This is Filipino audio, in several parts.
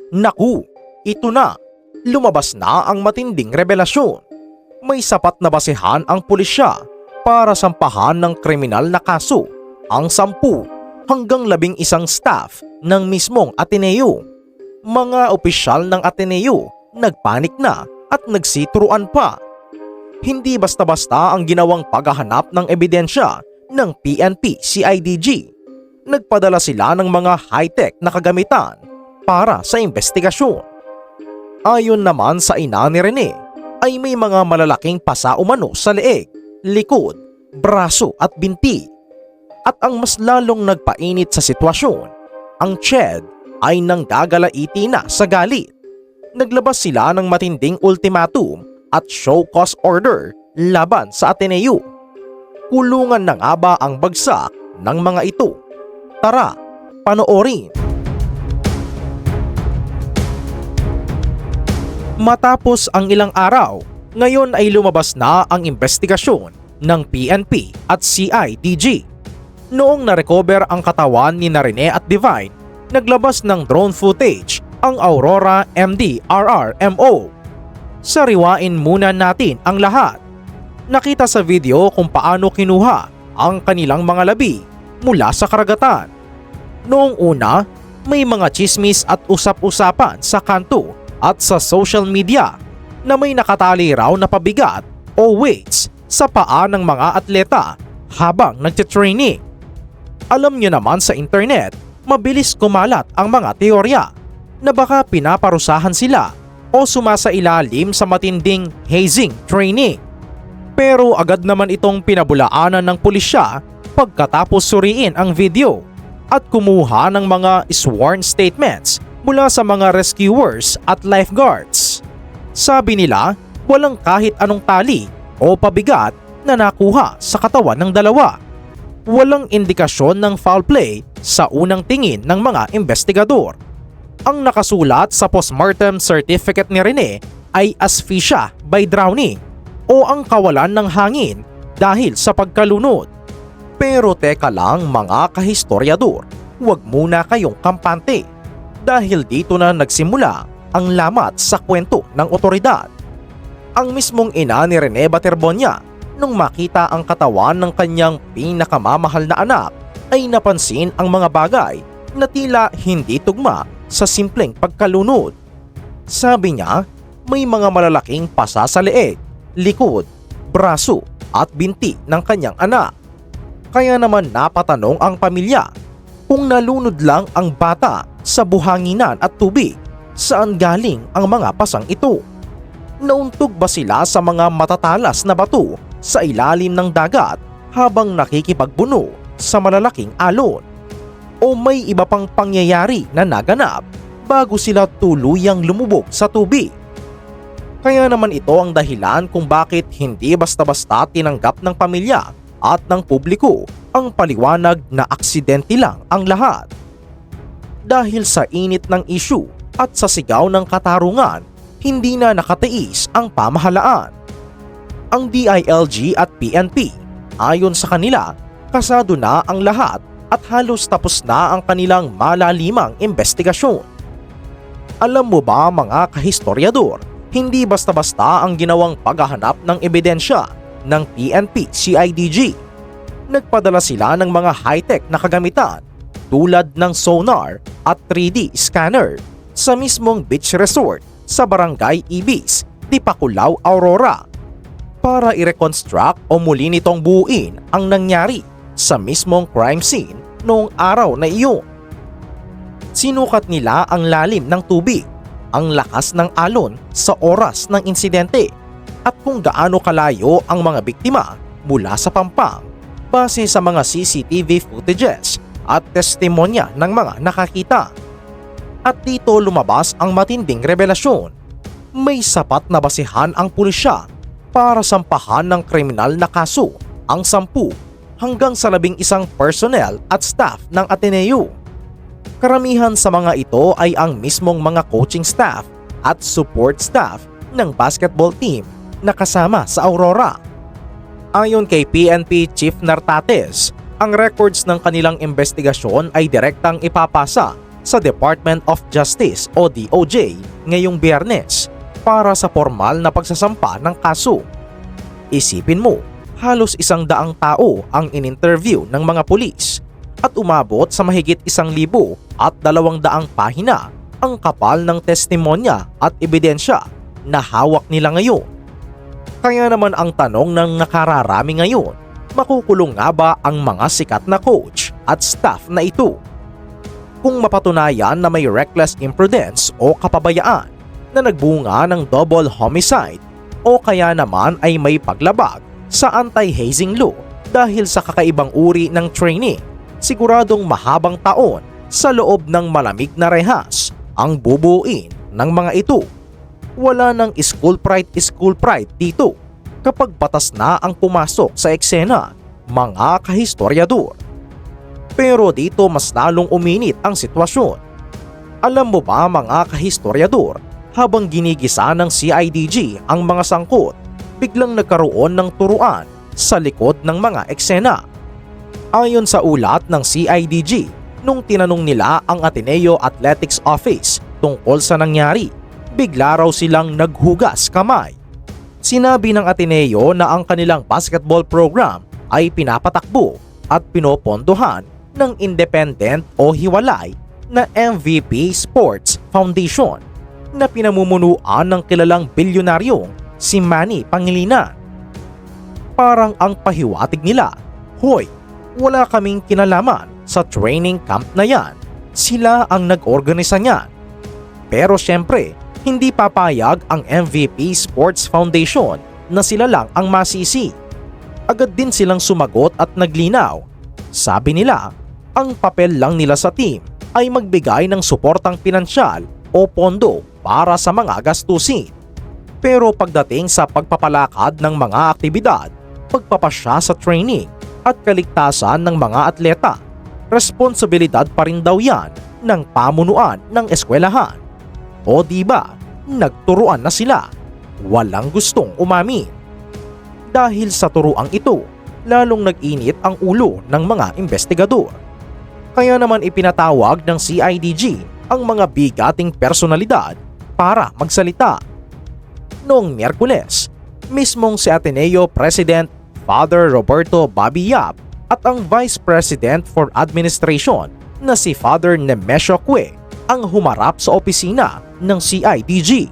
Naku, ito na. Lumabas na ang matinding revelasyon. May sapat na basehan ang pulisya para sampahan ng kriminal na kaso ang 10 hanggang 11 staff ng mismong Ateneo. Mga opisyal ng Ateneo nagpanik na at nagsituruan pa. Hindi basta-basta ang ginawang paghahanap ng ebidensya ng PNP-CIDG. Nagpadala sila ng mga high-tech na kagamitan para sa investigasyon. Ayon naman sa ina ni Rene, ay may mga malalaking pasa umano sa leeg, likod, braso at binti. At ang mas lalong nagpainit sa sitwasyon, ang Ched ay nanggagalaiti na sa galit. Naglabas sila ng matinding ultimatum at show cause order laban sa Ateneo. Kulungan na nga ba ang bagsak ng mga ito? Tara, panoorin. Matapos ang ilang araw, ngayon ay lumabas na ang investigasyon ng PNP at CIDG. Noong na-recover ang katawan ni Rene at Divine, naglabas ng drone footage ang Aurora MD-RRMO. Sariwain muna natin ang lahat. Nakita sa video kung paano kinuha ang kanilang mga labi mula sa karagatan. Noong una, may mga chismis at usap-usapan sa kanto at sa social media na may nakatali raw na pabigat o weights sa paa ng mga atleta habang nagtitraining. Alam nyo naman sa internet, mabilis kumalat ang mga teorya na baka pinaparusahan sila o sumasailalim sa matinding hazing training. Pero agad naman itong pinabulaanan ng pulisya pagkatapos suriin ang video at kumuha ng mga sworn statements mula sa mga rescuers at lifeguards. Sabi nila, walang kahit anong tali o pabigat na nakuha sa katawan ng dalawa. Walang indikasyon ng foul play sa unang tingin ng mga investigador. Ang nakasulat sa postmortem certificate ni Rene ay asphyxia by drowning o ang kawalan ng hangin dahil sa pagkalunod. Pero teka lang mga kahistoryador, huwag muna kayong kampante. Dahil dito na nagsimula ang lamat sa kwento ng otoridad. Ang mismong ina ni Rene Baterbonia nung makita ang katawan ng kanyang pinakamamahal na anak ay napansin ang mga bagay na tila hindi tugma sa simpleng pagkalunod. Sabi niya, may mga malalaking pasa sa leeg, likod, braso at binti ng kanyang anak. Kaya naman napatanong ang pamilya kung nalunod lang ang bata sa buhanginan at tubig, saan galing ang mga pasang ito? Nauntog ba sila sa mga matatalas na bato sa ilalim ng dagat habang nakikipagbuno sa malalaking alon? O may iba pang pangyayari na naganap bago sila tuluyang lumubog sa tubig? Kaya naman ito ang dahilan kung bakit hindi basta-basta tinanggap ng pamilya at ng publiko ang paliwanag na aksidente lang ang lahat. Dahil sa init ng issue at sa sigaw ng katarungan, hindi na nakatiis ang pamahalaan. Ang DILG at PNP, ayon sa kanila, kasado na ang lahat at halos tapos na ang kanilang malalimang investigasyon. Alam mo ba mga kahistoryador, hindi basta-basta ang ginawang paghahanap ng ebidensya ng PNP-CIDG. Nagpadala sila ng mga high-tech na kagamitan tulad ng sonar at 3D scanner sa mismong beach resort sa Barangay Ibis, Tipaculao, Aurora para i-reconstruct o muli nitong buuin ang nangyari sa mismong crime scene noong araw na iyon. Sinukat nila ang lalim ng tubig, ang lakas ng alon sa oras ng insidente at kung gaano kalayo ang mga biktima mula sa pampang base sa mga CCTV footages at testimonya ng mga nakakita. At dito lumabas ang matinding revelasyon. May sapat na basehan ang pulisya para sampahan ng kriminal na kaso ang 10 hanggang sa 11 personnel at staff ng Ateneo. Karamihan sa mga ito ay ang mismong mga coaching staff at support staff ng basketball team na kasama sa Aurora. Ayon kay PNP Chief Nartates, ang records ng kanilang investigasyon ay direktang ipapasa sa Department of Justice o DOJ ngayong Biyernes para sa formal na pagsasampa ng kaso. Isipin mo, halos 100 tao ang in-interview ng mga pulis at umabot sa mahigit 1,200 pahina ang kapal ng testimonya at ebidensya na hawak nila ngayon. Kaya naman ang tanong ng nakararami ngayon, makukulong nga ba ang mga sikat na coach at staff na ito? Kung mapatunayan na may reckless imprudence o kapabayaan na nagbunga ng double homicide o kaya naman ay may paglabag sa anti-hazing law dahil sa kakaibang uri ng training, siguradong mahabang taon sa loob ng malamig na rehas ang bubuin ng mga ito. Wala nang school pride dito kapag batas na ang pumasok sa eksena, mga kahistoryador. Pero dito mas lalong uminit ang sitwasyon. Alam mo ba mga kahistoryador, habang ginigisa ng CIDG ang mga sangkot, biglang nagkaroon ng turuan sa likod ng mga eksena. Ayon sa ulat ng CIDG, nung tinanong nila ang Ateneo Athletics Office tungkol sa nangyari, bigla raw silang naghugas kamay. Sinabi ng Ateneo na ang kanilang basketball program ay pinapatakbo at pinopondohan ng independent o hiwalay na MVP Sports Foundation na pinamumunuan ng kilalang bilyonaryong si Manny Pangilinan. Parang ang pahiwatig nila, hoy, wala kaming kinalaman sa training camp na yan. Sila ang nag-organisa niyan. Pero syempre, hindi papayag ang MVP Sports Foundation na sila lang ang masisi. Agad din silang sumagot at naglinaw. Sabi nila, ang papel lang nila sa team ay magbigay ng suportang pinansyal o pondo para sa mga gastusin. Pero pagdating sa pagpapalakad ng mga aktibidad, pagpapasya sa training at kaligtasan ng mga atleta, responsibilidad pa rin daw yan ng pamunuan ng eskwelahan. O diba, nagturuan na sila, walang gustong umamin. Dahil sa turuang ito, lalong nag-init ang ulo ng mga investigador. Kaya naman ipinatawag ng CIDG ang mga bigating personalidad para magsalita. Noong Miyerkules, mismong si Ateneo President Father Roberto Bobby Yap at ang Vice President for Administration na si Father Nemesio Cue ang humarap sa opisina ng CIDG.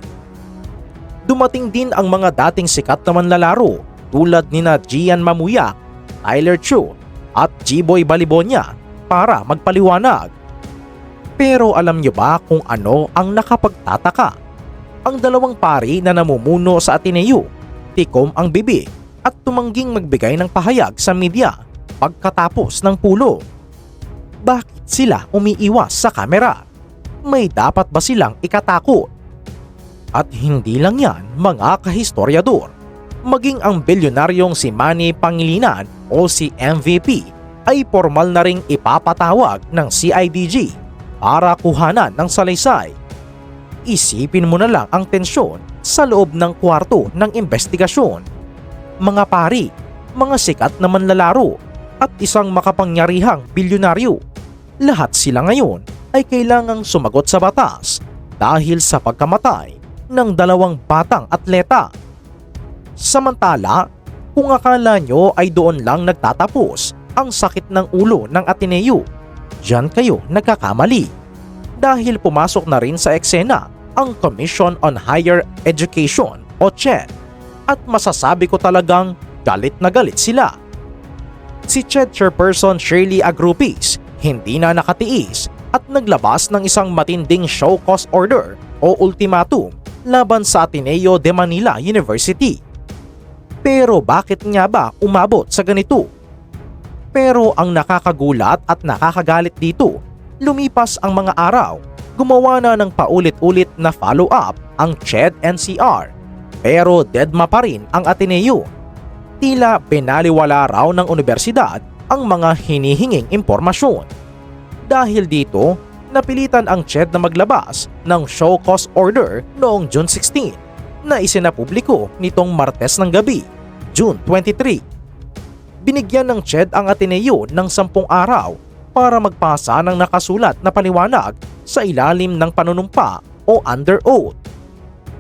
Dumating din ang mga dating sikat na manlalaro tulad nina Gian Mamuyak, Tyler Chu at G-Boy Balibonia para magpaliwanag. Pero alam nyo ba kung ano ang nakapagtataka? Ang dalawang pari na namumuno sa Ateneo, tikom ang bibig at tumangging magbigay ng pahayag sa media pagkatapos ng pulo. Bakit sila umiiwas sa kamera? May dapat ba silang ikatakot? At hindi lang yan mga kahistoryador. Maging ang bilyonaryong si Manny Pangilinan o si MVP ay formal na ring ipapatawag ng CIDG para kuhanan ng salaysay. Isipin mo na lang ang tensyon sa loob ng kwarto ng investigasyon. Mga pari, mga sikat na manlalaro at isang makapangyarihang bilyonaryo. Lahat sila ngayon ay kailangang sumagot sa batas dahil sa pagkamatay ng dalawang batang atleta. Samantala, kung akala nyo ay doon lang nagtatapos ang sakit ng ulo ng Ateneo, diyan kayo nagkakamali. Dahil pumasok na rin sa eksena ang Commission on Higher Education o CHED at masasabi ko talagang galit na galit sila. Si CHED Chairperson Shirley Agrupis hindi na nakatiis at naglabas ng isang matinding show cause order o ultimatum laban sa Ateneo de Manila University. Pero bakit nga ba umabot sa ganito? Pero ang nakakagulat at nakakagalit dito, lumipas ang mga araw, gumawa na ng paulit-ulit na follow-up ang CHED-NCR. Pero deadma pa rin ang Ateneo. Tila binaliwala raw ng universidad ang mga hinihinging impormasyon. Dahil dito, napilitan ang CHED na maglabas ng show cause order noong June 16 na isinapubliko nitong Martes ng gabi, June 23. Binigyan ng CHED ang Ateneo ng 10 araw para magpasa ng nakasulat na paliwanag sa ilalim ng panunumpa o under oath.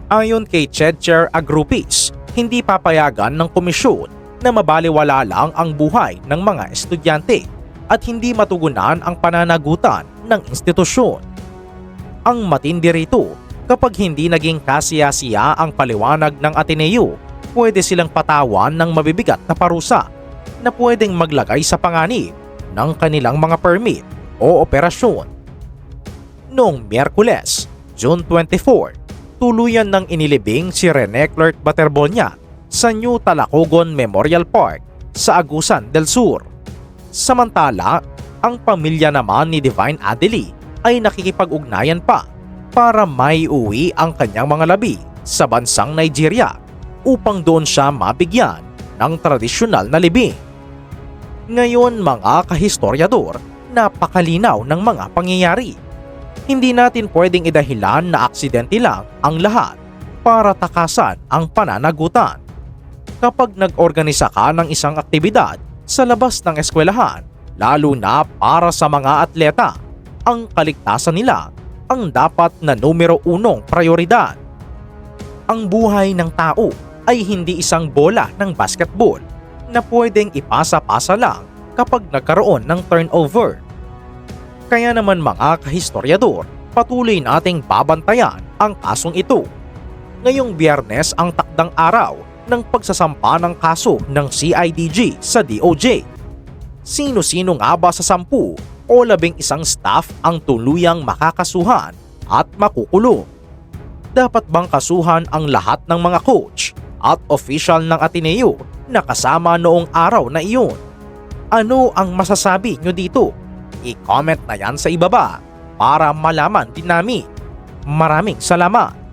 Ayon kay Chedcher Agrupis, hindi papayagan ng komisyon na mabaliwala lang ang buhay ng mga estudyante at hindi matugunan ang pananagutan ng institusyon. Ang matindi rito, kapag hindi naging kasiya-siya ang paliwanag ng Ateneo, pwede silang patawan ng mabibigat na parusa na pwedeng maglagay sa panganib ng kanilang mga permit o operasyon. Noong Miyerkules, June 24, tuluyan ng inilibing si Rene Clerc Baterbonia sa New Talacogon Memorial Park sa Agusan del Sur. Samantala, ang pamilya naman ni Divine Adely ay nakikipag-ugnayan pa para maiuwi ang kanyang mga labi sa bansang Nigeria upang doon siya mabigyan ng tradisyonal na libing. Ngayon mga kahistoryador, napakalinaw ng mga pangyayari. Hindi natin pwedeng idahilan na aksidente lang ang lahat para takasan ang pananagutan. Kapag nag-organisa ka ng isang aktibidad sa labas ng eskwelahan, lalo na para sa mga atleta, ang kaligtasan nila ang dapat na numero unong prioridad. Ang buhay ng tao ay hindi isang bola ng basketball na pwedeng ipasa-pasa lang kapag nagkaroon ng turnover. Kaya naman mga kahistoryador, patuloy nating babantayan ang kasong ito. Ngayong Biyernes ang takdang araw ng pagsasampa ng kaso ng CIDG sa DOJ. Sino-sino nga ba sa 10 o 11 staff ang tuluyang makakasuhan at makukulong? Dapat bang kasuhan ang lahat ng mga coach at official ng Ateneo na kasama noong araw na iyon? Ano ang masasabi nyo dito? I-comment na yan sa ibaba para malaman din namin. Maraming salamat!